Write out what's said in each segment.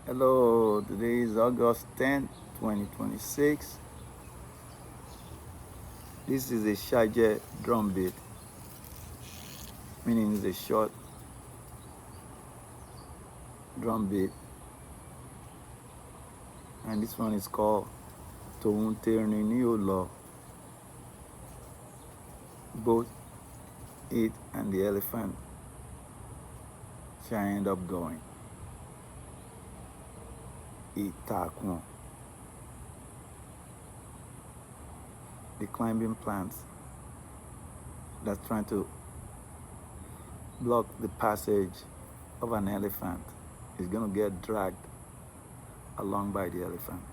Hello, today is August 10th, 2026. This is a Ṣajẹ drum beat, meaning it's a short drum beat. And this one is called Tòun Tẹ̀rín Ní Ò Lọ. Both it and the elephant shall end up going. Ìtàkùn. The climbing plants that's trying to block the passage of an elephant is going to get dragged along by the elephant.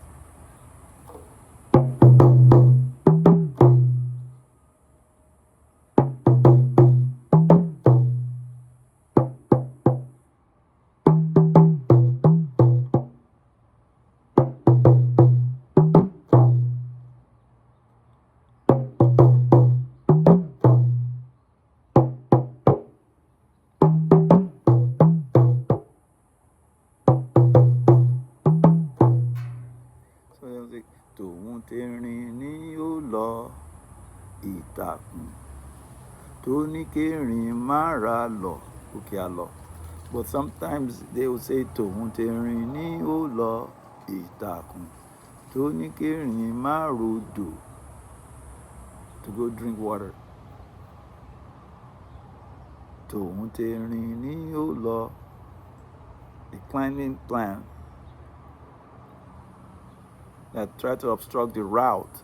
Tòun tẹ̀rín ní ó lọ ìtàkùn tó ní kérin má ra lọ òkè àlọ. But sometimes they will say tòun tẹ̀rín ní ó lọ ìtàkùn tó ní kérin má rodò, to go drink water. Tòun tẹ̀rín ní ó lọ, the climbing plant that try to obstruct the route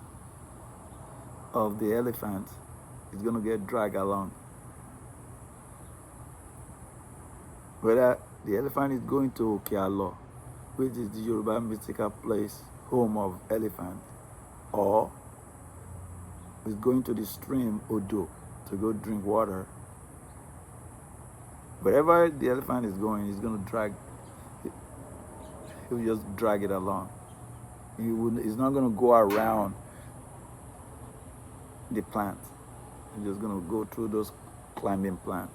of the elephant is going to get dragged along. Whether the elephant is going to Okealo, which is the Yoruba mystical place, home of elephant, or is going to the stream Odo to go drink water, wherever the elephant is going, he's going to drag, he'll just drag it along. He's not going to go around the plant. He's just going to go through those climbing plants.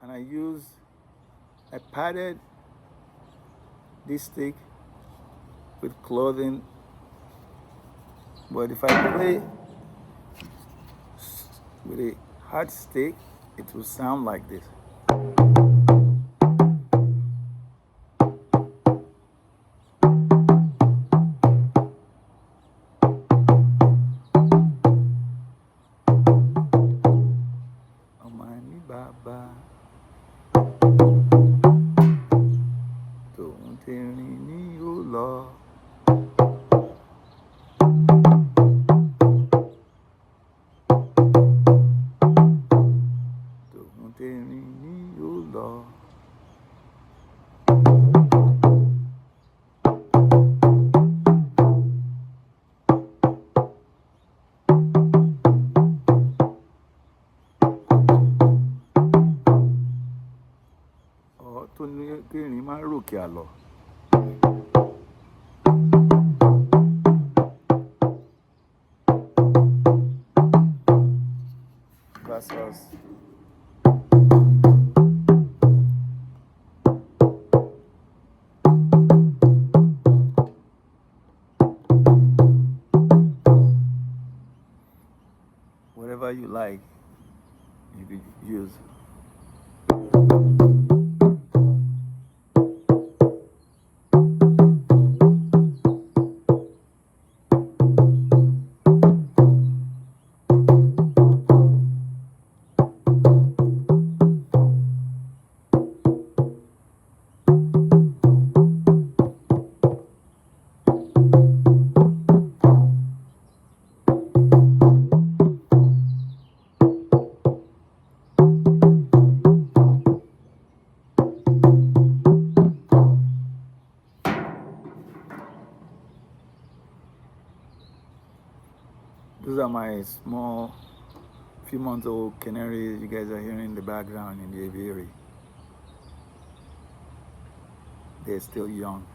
And I padded this stick with clothing. But if I play with a hard stick, it will sound like this. Omani Baba, Tòun Tẹ̀rín Ní Ó Lọ. Tẹ̀rín ní ó lọ. Tó ní kérin má ròkè àlọ. Versus whatever you like, you could use. Those are my small, few months old canaries you guys are hearing in the background in the aviary. They're still young.